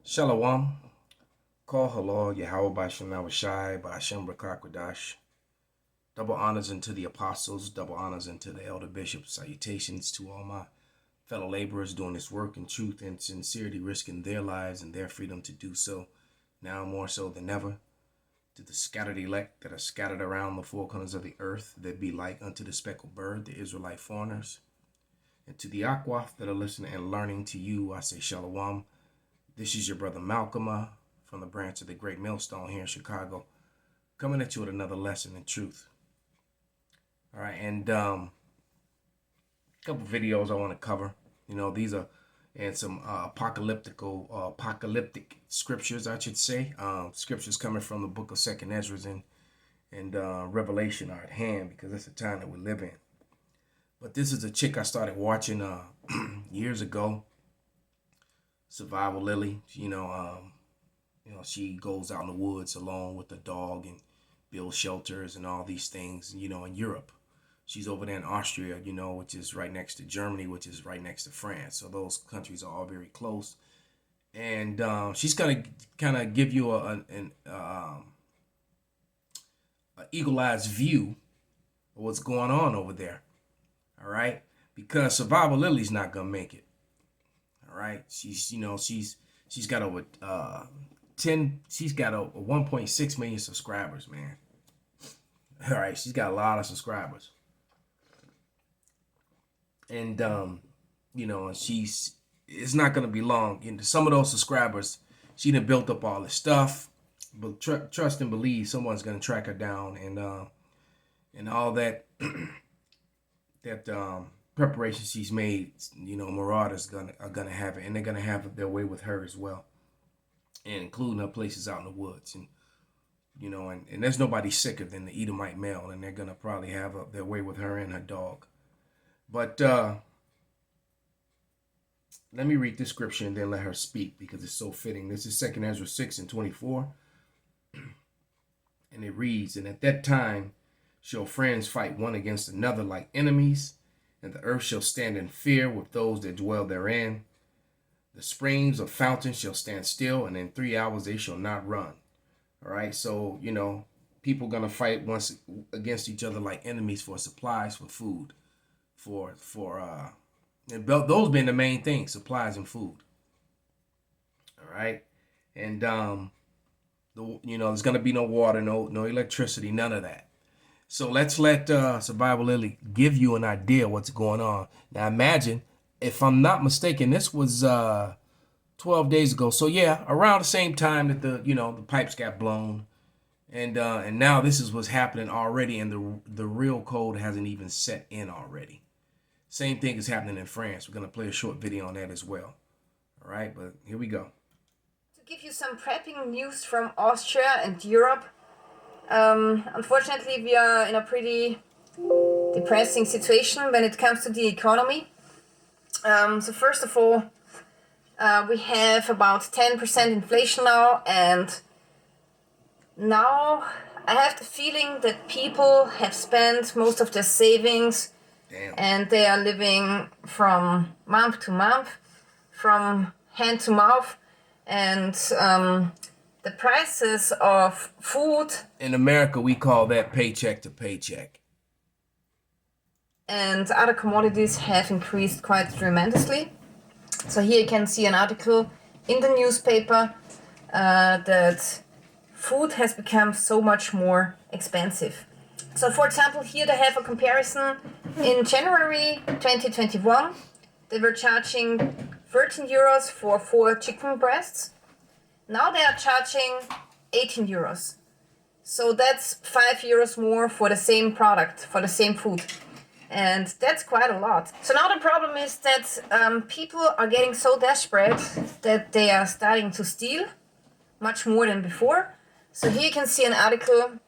Shalom. Call halal Yahweh Bashem Awashai Bashem Rakakwadash. Double honors unto the apostles, double honors unto the elder bishops. Salutations to all my fellow laborers doing this work in truth and sincerity, risking their lives and their freedom to do so, now more so than ever. To the scattered elect that are scattered around the four corners of the earth, that be like unto the speckled bird, the Israelite foreigners. And to the Akwaf that are listening and learning, to you I say Shalom. This is your brother Malcolm from the branch of the Great Millstone here in Chicago, coming at you with another lesson in truth. All right, and a couple videos I want to cover. These are and some apocalyptic scriptures, I should say. Scriptures coming from the book of Second Ezra and Revelation are at hand because that's the time that we live in. But this is a chick I started watching years ago. Survival Lily, she goes out in the woods alone with the dog and builds shelters and all these things, in Europe. She's over there in Austria, which is right next to Germany, which is right next to France. So those countries are all very close. And she's going to kind of give you an eagle-eyed view of what's going on over there. All right? Because Survival Lily's not going to make it. All right? She's got over 1.6 million subscribers, man. All right, she's got a lot of subscribers. And it's not going to be long. Some of those subscribers, she done built up all this stuff, but trust and believe someone's going to track her down and all that preparation she's made, marauders are going to have it, and they're going to have their way with her as well, and including her places out in the woods. And and there's nobody sicker than the Edomite male, and they're going to probably have their way with her and her dog. But let me read this scripture and then let her speak because it's so fitting. This is 2 Ezra 6:24. And it reads, "And at that time shall friends fight one against another like enemies, and the earth shall stand in fear with those that dwell therein. The springs of fountains shall stand still, and in 3 hours they shall not run." All right, so, people going to fight once against each other like enemies for supplies, for food, and those being the main thing, supplies and food. All right, and there's going to be no water, no electricity, none of that. So let's let Survival Lily give you an idea what's going on. Now imagine, if I'm not mistaken, this was 12 days ago. So yeah, around the same time that the pipes got blown, and now this is what's happening already, and the real cold hasn't even set in already. Same thing is happening in France. We're gonna play a short video on that as well. All right, but here we go. To give you some prepping news from Austria and Europe. Unfortunately, we are in a pretty depressing situation when it comes to the economy. So first of all, we have about 10% inflation now, and now I have the feeling that people have spent most of their savings. Damn. And they are living from month to month, from hand to mouth, and the prices of food. In America, we call that paycheck to paycheck. And other commodities have increased quite tremendously. So here you can see an article in the newspaper that food has become so much more expensive. So for example, here they have a comparison. In January 2021, they were charging 13 euros for 4 chicken breasts. Now they are charging 18 euros. So that's 5 euros more for the same product, for the same food. And that's quite a lot. So now the problem is that people are getting so desperate that they are starting to steal much more than before. So here you can see an article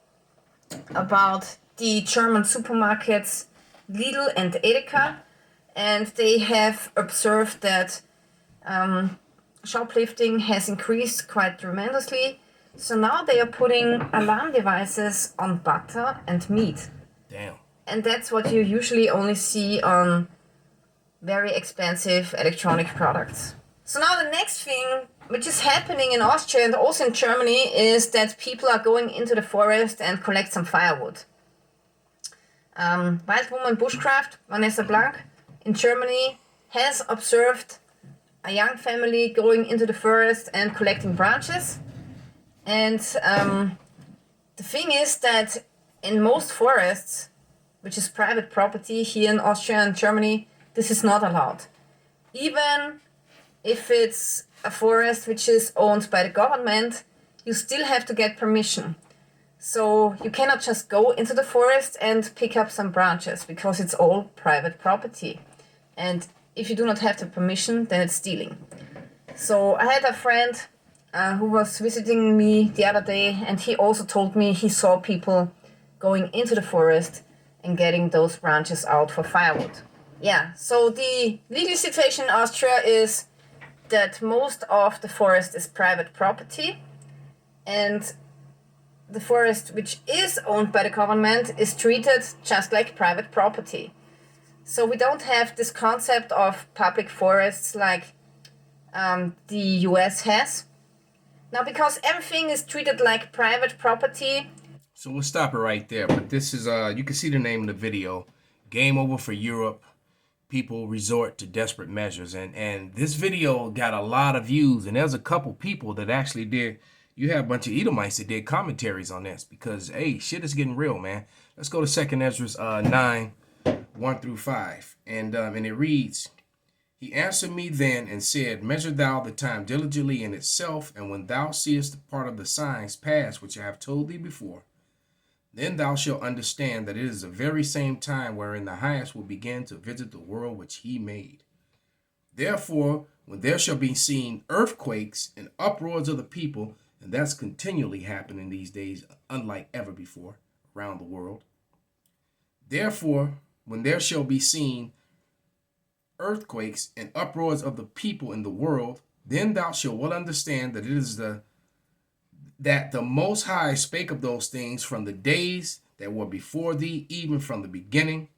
about the German supermarkets Lidl and Edeka, and they have observed that shoplifting has increased quite tremendously. So now they are putting alarm devices on butter and meat. Damn. And that's what you usually only see on very expensive electronic products. So now the next thing which is happening in Austria and also in Germany is that people are going into the forest and collect some firewood. Wild woman bushcraft, Vanessa Blank, in Germany has observed a young family going into the forest and collecting branches. And the thing is that in most forests, which is private property here in Austria and Germany, this is not allowed. Even if it's a forest which is owned by the government, you still have to get permission. So you cannot just go into the forest and pick up some branches because it's all private property. And if you do not have the permission, then it's stealing. So I had a friend who was visiting me the other day, and he also told me he saw people going into the forest and getting those branches out for firewood. Yeah, so the legal situation in Austria is that most of the forest is private property, and the forest which is owned by the government is treated just like private property. So we don't have this concept of public forests like the US has. Now, because everything is treated like private property. So we'll stop it right there. But this is, you can see the name of the video, Game Over for Europe. People resort to desperate measures. And this video got a lot of views. And there's a couple people that actually did. You have a bunch of Edomites that did commentaries on this because, hey, shit is getting real, man. Let's go to 2 Ezra 9, 1 through 5. And it reads, He answered me then and said, Measure thou the time diligently in itself, and when thou seest the part of the signs pass which I have told thee before, then thou shalt understand that it is the very same time wherein the highest will begin to visit the world which he made. Therefore, when there shall be seen earthquakes and uproars of the people, and that's continually happening these days, unlike ever before, around the world. Therefore, when there shall be seen earthquakes and uproars of the people in the world, then thou shalt well understand that it is that the Most High spake of those things from the days that were before thee, even from the beginning.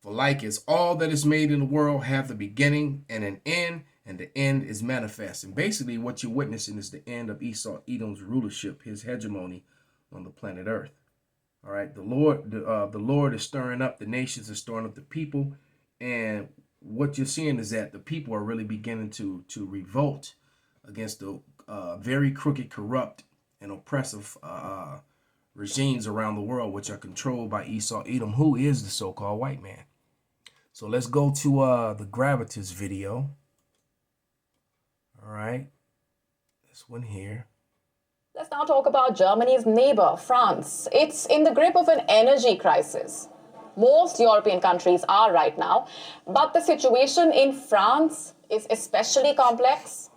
For like as all that is made in the world hath a beginning and an end, and the end is manifest. And basically what you're witnessing is the end of Esau, Edom's rulership, his hegemony on the planet Earth. All right, the Lord is stirring up the nations and stirring up the people. And what you're seeing is that the people are really beginning to revolt against the very crooked, corrupt, and oppressive regimes around the world, which are controlled by Esau, Edom, who is the so-called white man. So let's go to the Gravitas video. All right, this one here. Let's now talk about Germany's neighbor, France. It's in the grip of an energy crisis. Most European countries are right now, but the situation in France is especially complex.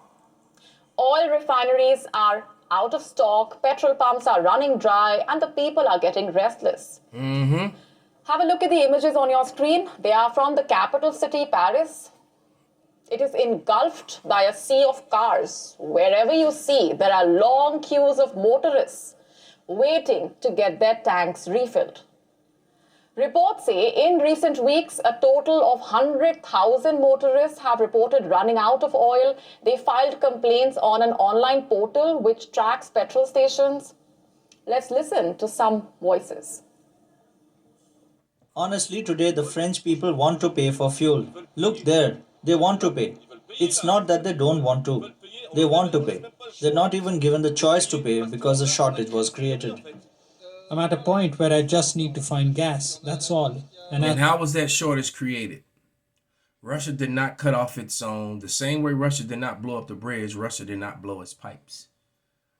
Oil refineries are out of stock, petrol pumps are running dry, and the people are getting restless. Have a look at the images on your screen. They are from the capital city, Paris. It is engulfed by a sea of cars. Wherever you see, there are long queues of motorists waiting to get their tanks refilled. Reports say in recent weeks, a total of 100,000 motorists have reported running out of oil. They filed complaints on an online portal which tracks petrol stations. Let's listen to some voices. Honestly, today the French people want to pay for fuel. Look there, they want to pay. It's not that they don't want to. They want to pay. They're not even given the choice to pay because a shortage was created. I'm at a point where I just need to find gas. That's all. And how was that shortage created? Russia did not cut off its own. The same way Russia did not blow up the bridge, Russia did not blow its pipes.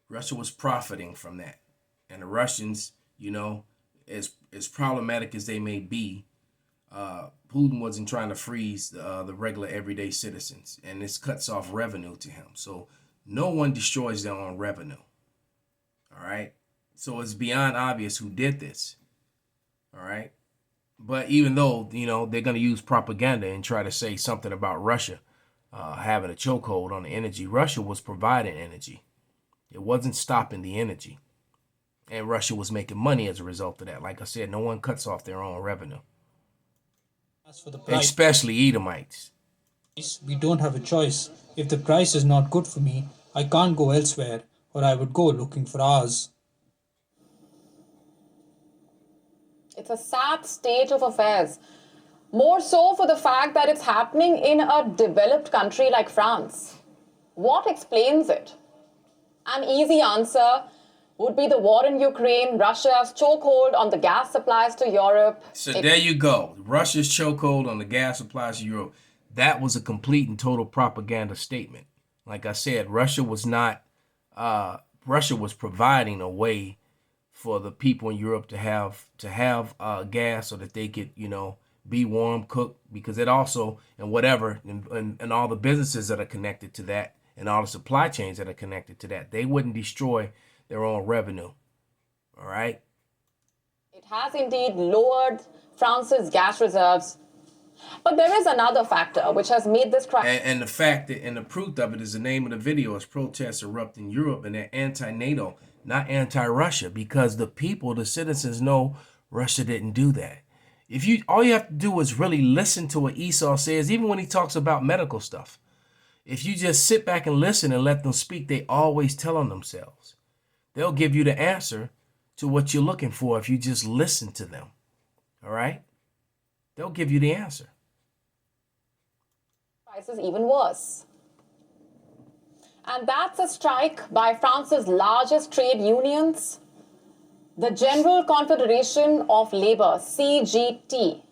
Russia was profiting from that. And the Russians, you know, as problematic as they may be, Putin wasn't trying to freeze the regular everyday citizens. And this cuts off revenue to him. So no one destroys their own revenue. All right. So it's beyond obvious who did this. All right. But even though, you know, they're going to use propaganda and try to say something about Russia having a chokehold on the energy, Russia was providing energy. It wasn't stopping the energy. And Russia was making money as a result of that. Like I said, no one cuts off their own revenue. As for the price, especially Edomites. We don't have a choice. If the price is not good for me, I can't go elsewhere, or I would go looking for ours. It's a sad state of affairs. More so for the fact that it's happening in a developed country like France. What explains it? An easy answer would be the war in Ukraine, Russia's chokehold on the gas supplies to Europe. So there you go. Russia's chokehold on the gas supplies to Europe. That was a complete and total propaganda statement. Like I said, Russia was providing a way for the people in Europe to have gas so that they could, be warm, cook, because it also, and whatever, and all the businesses that are connected to that, and all the supply chains that are connected to that, they wouldn't destroy their own revenue. All right? It has indeed lowered France's gas reserves. But there is another factor which has made this crisis. And the fact that, and the proof of it is the name of the video is protests erupt in Europe, and they're anti-NATO, not anti-Russia, because the people, the citizens know Russia didn't do that. All you have to do is really listen to what Esau says, even when he talks about medical stuff. If you just sit back and listen and let them speak, they always tell on themselves. They'll give you the answer to what you're looking for if you just listen to them. All right? They'll give you the answer. Crisis even worse. And that's a strike by France's largest trade unions, the General Confederation of Labour, CGT.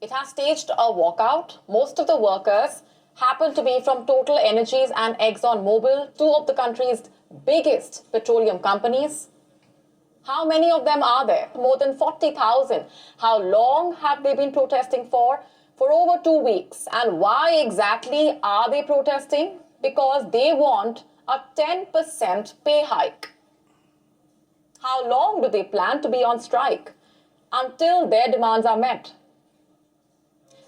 It has staged a walkout. Most of the workers happen to be from Total Energies and ExxonMobil, two of the country's biggest petroleum companies. How many of them are there? More than 40,000. How long have they been protesting for? For over 2 weeks. And why exactly are they protesting? Because they want a 10% pay hike. How long do they plan to be on strike? Until their demands are met.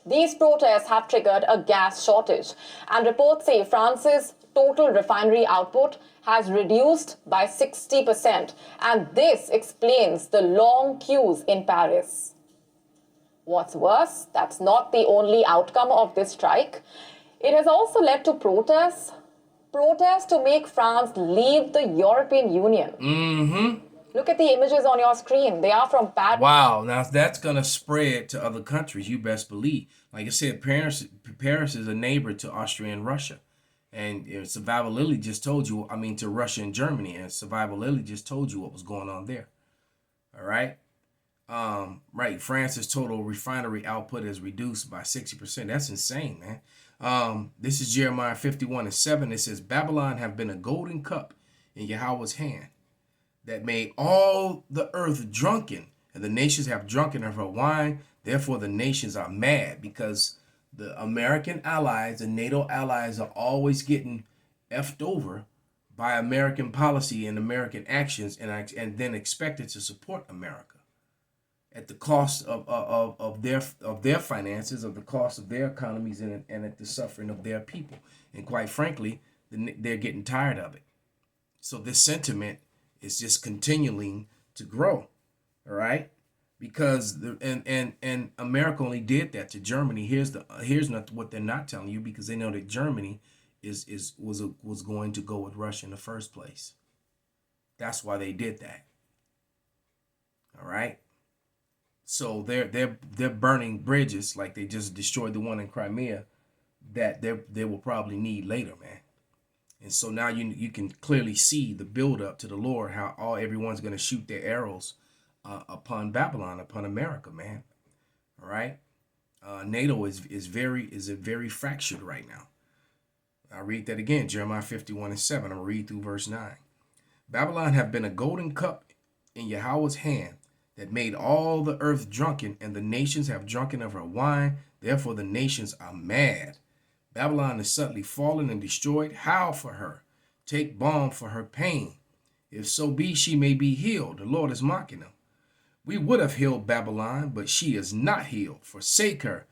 These protests have triggered a gas shortage, and reports say France's total refinery output has reduced by 60%, and this explains the long queues in Paris. What's worse, that's not the only outcome of this strike. It has also led to protests to make France leave the European Union. Mm-hmm. Look at the images on your screen. They are from Paris. Wow, now that's going to spread to other countries, you best believe. Like I said, Paris is a neighbor to Austria and Russia. And Survival Lily just told you, to Russia and Germany. And Survival Lily just told you what was going on there. All right? Right, France's total refinery output is reduced by 60%. That's insane, man. This is Jeremiah 51:7. It says, Babylon have been a golden cup in Yahweh's hand, that made all the earth drunken, and the nations have drunken of her wine. Therefore the nations are mad, because the American allies and NATO allies are always getting effed over by American policy and American actions, and then expected to support America at the cost of their finances, of the cost of their economies, and at the suffering of their people. And quite frankly, they're getting tired of it. So this sentiment is just continuing to grow, all right? Because and America only did that to Germany. Here's not what they're not telling you, because they know that Germany was going to go with Russia in the first place. That's why they did that. All right. So they're burning bridges like they just destroyed the one in Crimea that they will probably need later, man. And so now you can clearly see the build up to the Lord, how everyone's going to shoot their arrows upon Babylon, upon America, man. All right. NATO is very fractured right now. I'll read that again, Jeremiah 51:7. I'm going to read through verse 9. Babylon have been a golden cup in Yahweh's hand, that made all the earth drunken, and the nations have drunken of her wine. Therefore the nations are mad. Babylon is suddenly fallen and destroyed. Howl for her. Take balm for her pain. If so be she may be healed. The Lord is mocking them. We would have healed Babylon, but she is not healed. Forsake her,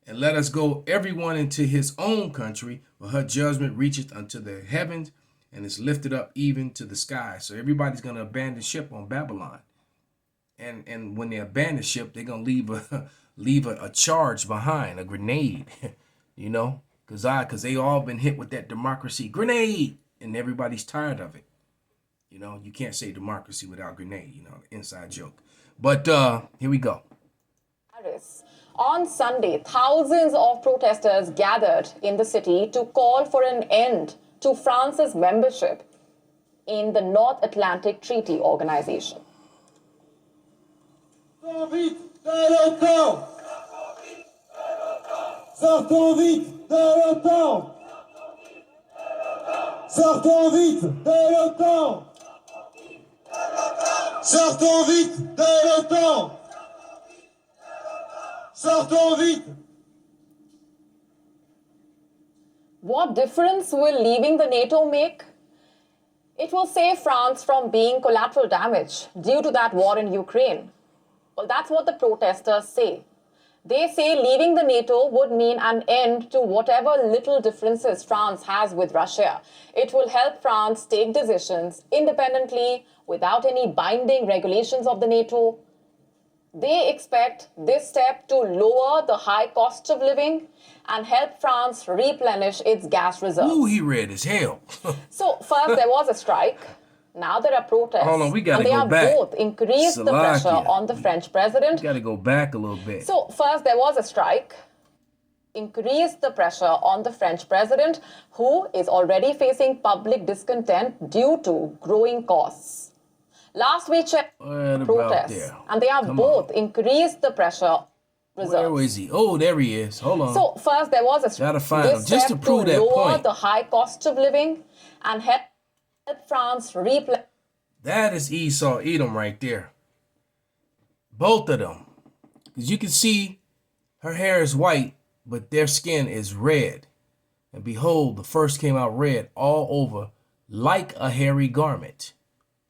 and let us go everyone into his own country, for her judgment reacheth unto the heavens, and is lifted up even to the sky. So everybody's going to abandon ship on Babylon. And when they abandon ship, they're going to leave a charge behind, a grenade. you know, because they all been hit with that democracy grenade, and everybody's tired of it. You know, you can't say democracy without grenade, you know, inside joke. But here we go. Paris. On Sunday, thousands of protesters gathered in the city to call for an end to France's membership in the North Atlantic Treaty Organization. Sortons vite de l'OTAN! Sortons vite de l'OTAN! Sortons vite de l'OTAN! Sortons vite de l'OTAN! Sortons vite! What difference will leaving the NATO make? It will save France from being collateral damage due to that war in Ukraine. Well, that's what the protesters say. They say leaving the NATO would mean an end to whatever little differences France has with Russia. It will help France take decisions independently without any binding regulations of the NATO. They expect this step to lower the high cost of living and help France replenish its gas reserves. Ooh, he read as hell. So first there was a strike. Now there are protests. Hold on, we gotta and they go have back. both increased the pressure Slovakia. on the French president. You got to go back a little bit. So first there was a strike, increased the pressure on the French president, who is already facing public discontent due to growing costs. Last we checked What about protests, there? and they have Come both increased the pressure reserves. Where is he? Oh, there he is. Hold on. So first there was a Gotta find this him, just step to prove that lower point. the high cost of living and help France replenish. That is Esau, Edom right there. Both of them. Because you can see her hair is white, but their skin is red. And behold, the first came out red all over like a hairy garment.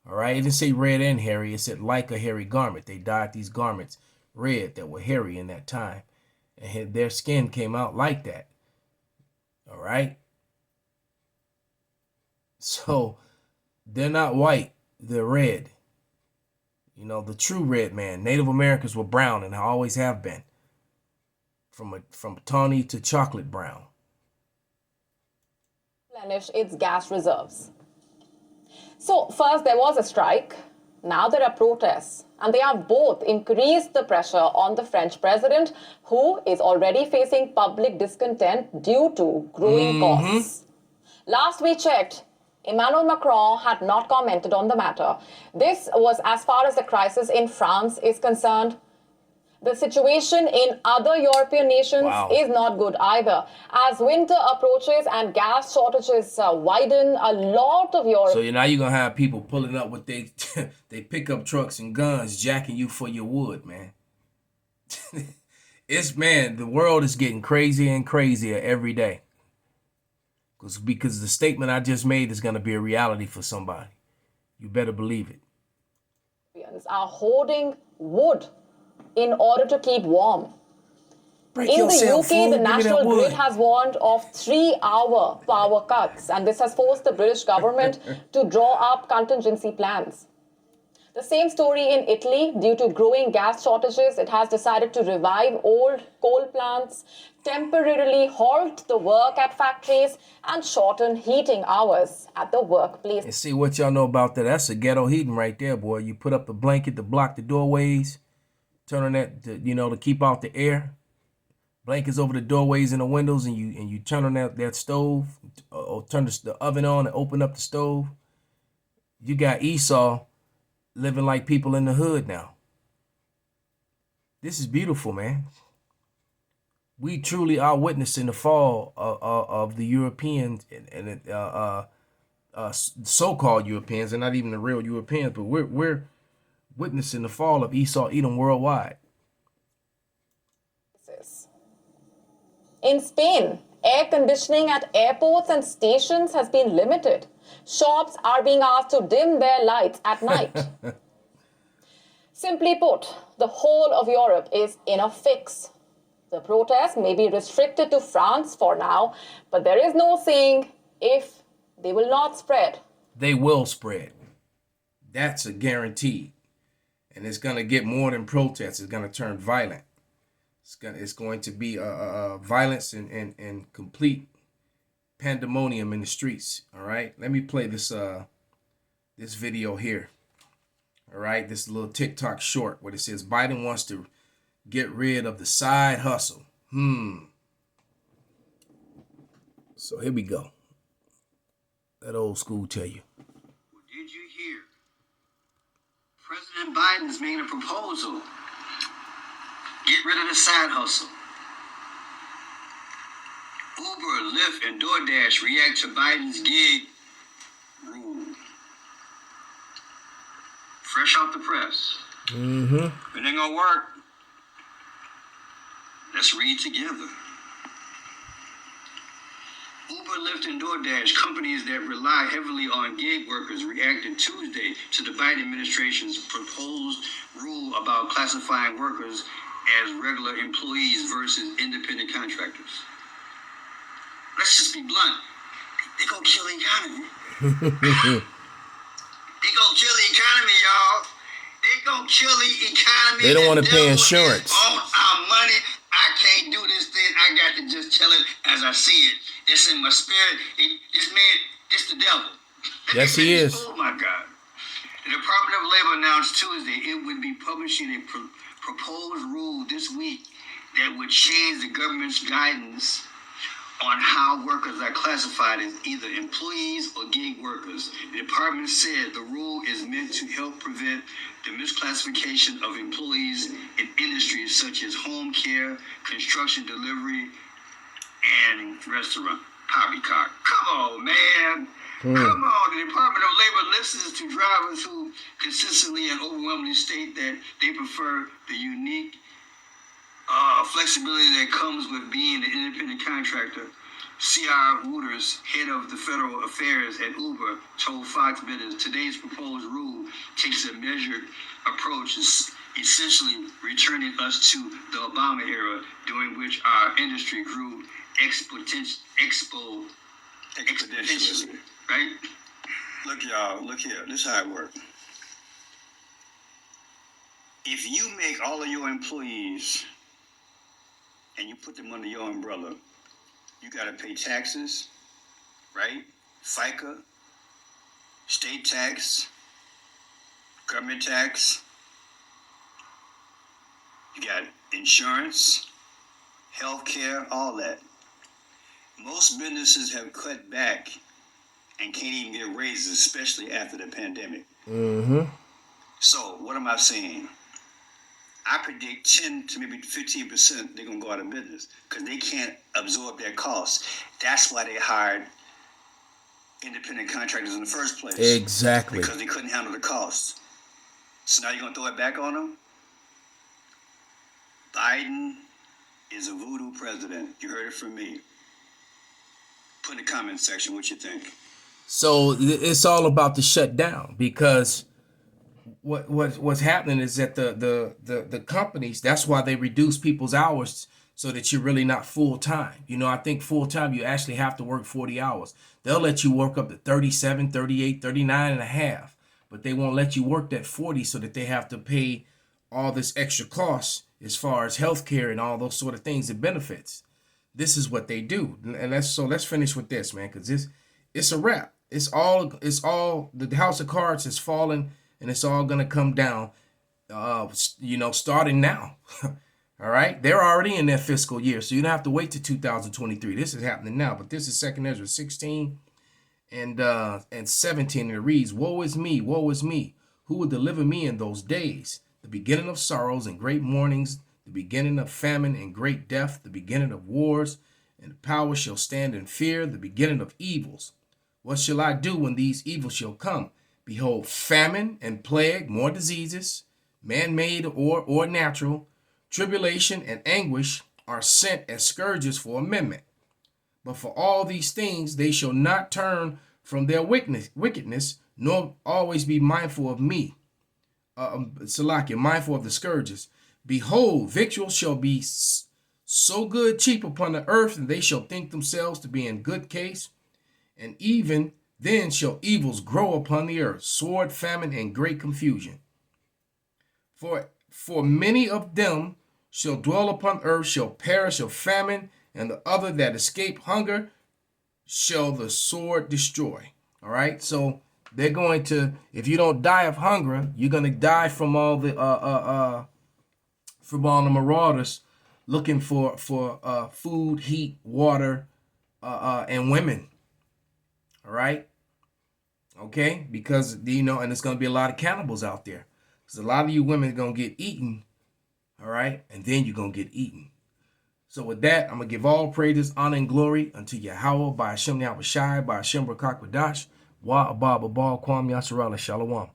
All right, it didn't say red and hairy. It said like a hairy garment. They dyed these garments red that were hairy in that time. And their skin came out like that. All right. So they're not white. They're red. You know, the true red man. Native Americans were brown and always have been. From tawny to chocolate brown. Replenish its gas reserves. So first there was a strike, now there are protests, and they have both increased the pressure on the French president, who is already facing public discontent due to growing costs. Last we checked, Emmanuel Macron had not commented on the matter. This was as far as the crisis in France is concerned. The situation in other European nations is not good either. As winter approaches and gas shortages widen, a lot of Europe... So now you're going to have people pulling up with they pickup trucks and guns, jacking you for your wood, man. The world is getting crazier and crazier every day. Because the statement I just made is going to be a reality for somebody. You better believe it. ...are hoarding wood in order to keep warm. In the UK, the National Grid has warned of 3-hour power cuts, and this has forced the British government to draw up contingency plans. The same story in Italy. Due to growing gas shortages, it has decided to revive old coal plants, temporarily halt the work at factories, and shorten heating hours at the workplace. And see what y'all know about that. That's a ghetto heating right there, boy. You put up the blanket to block the doorways, turn on that, to keep out the air. Blankets over the doorways and the windows, and you turn on that stove, or turn the oven on and open up the stove. You got Esau living like people in the hood now. This is beautiful, man. We truly are witnessing the fall of the Europeans and so-called Europeans. They're not even the real Europeans, but we're witnessing the fall of Esau, Edom worldwide. In Spain, air conditioning at airports and stations has been limited. Shops are being asked to dim their lights at night. Simply put, the whole of Europe is in a fix. The protests may be restricted to France for now, but there is no saying if they will not spread. They will spread. That's a guarantee. And it's going to get more than protests. It's going to turn violent. It's going to be violence and complete pandemonium in the streets. All right, let me play this this video here. All right, this little TikTok short where it says Biden wants to get rid of the side hustle. So here we go. That old school tell you. Did you hear? President Biden is making a proposal. Get rid of the side hustle. Uber, Lyft, and DoorDash react to Biden's gig rule. Fresh off the press. It ain't gonna work. Let's read together. Uber, Lyft, and DoorDash, companies that rely heavily on gig workers, reacted Tuesday to the Biden administration's proposed rule about classifying workers as regular employees versus independent contractors. Let's just be blunt. They gonna kill the economy. They gonna kill the economy, y'all. They gonna kill the economy. They don't want to pay devil insurance. is on our money. I can't do this thing. I got to just tell it as I see it. It's in my spirit. This man, it's the devil. Yes, he is. Oh my God. The Department of Labor announced Tuesday it would be publishing a proposed rule this week that would change the government's guidance on how workers are classified as either employees or gig workers. The department said the rule is meant to help prevent the misclassification of employees in industries such as home care, construction delivery, and restaurant poppycock. Come on, man. Come on. The Department of Labor listens to drivers who consistently and overwhelmingly state that they prefer the unique flexibility that comes with being an independent contractor. C.R. Wooters, head of the federal affairs at Uber, told Fox Business today's proposed rule takes a measured approach, essentially returning us to the Obama era, during which our industry grew exponentially. Right? Look, y'all, look here. This is how it works. If you make all of your employees and you put them under your umbrella, you got to pay taxes, right? FICA, state tax, government tax. You got insurance, health care, all that. Most businesses have cut back and can't even get raises, especially after the pandemic. So what am I saying? I predict 10 to maybe 15% they're going to go out of business because they can't absorb their costs. That's why they hired independent contractors in the first place. Exactly. Because they couldn't handle the costs. So now you're going to throw it back on them? Biden is a voodoo president. You heard it from me. Put in the comment section what you think. So it's all about the shutdown, because what's happening is that the companies, that's why they reduce people's hours so that you're really not full time. You know, I think full time you actually have to work 40 hours. They'll let you work up to 37, 38, 39 and a half, but they won't let you work that 40 so that they have to pay all this extra costs as far as healthcare and all those sort of things and benefits. This is what they do. And let's finish with this, man, because it's a wrap. It's all the house of cards has fallen, and it's all gonna come down, starting now. All right, they're already in their fiscal year, so you don't have to wait to 2023. This is happening now. But this is 2 Ezra 16 and 17, and it reads, "Woe is me, woe is me! Who will deliver me in those days? The beginning of sorrows and great mournings, the beginning of famine and great death, the beginning of wars, and the power shall stand in fear, the beginning of evils. What shall I do when these evils shall come? Behold, famine and plague, more diseases, man-made or natural, tribulation and anguish are sent as scourges for amendment. But for all these things they shall not turn from their wickedness, nor always be mindful of me." Salakia, mindful of the scourges. "Behold, victuals shall be so good cheap upon the earth, and they shall think themselves to be in good case. And even then shall evils grow upon the earth, sword, famine, and great confusion. For many of them shall dwell upon earth shall perish of famine, and the other that escape hunger shall the sword destroy. All right, so they're going to, if you don't die of hunger, you're going to die from all the marauders looking for food, heat, water, and women. All right, okay, because and it's going to be a lot of cannibals out there, because a lot of you women are going to get eaten. All right, and then you're going to get eaten. So with that, I'm going to give all praises, honor, and glory unto Yahweh by Hashem Yahushai, by Hashem Brakak Wadash, Wa Abba Babal Kwam Yasharala Shalom.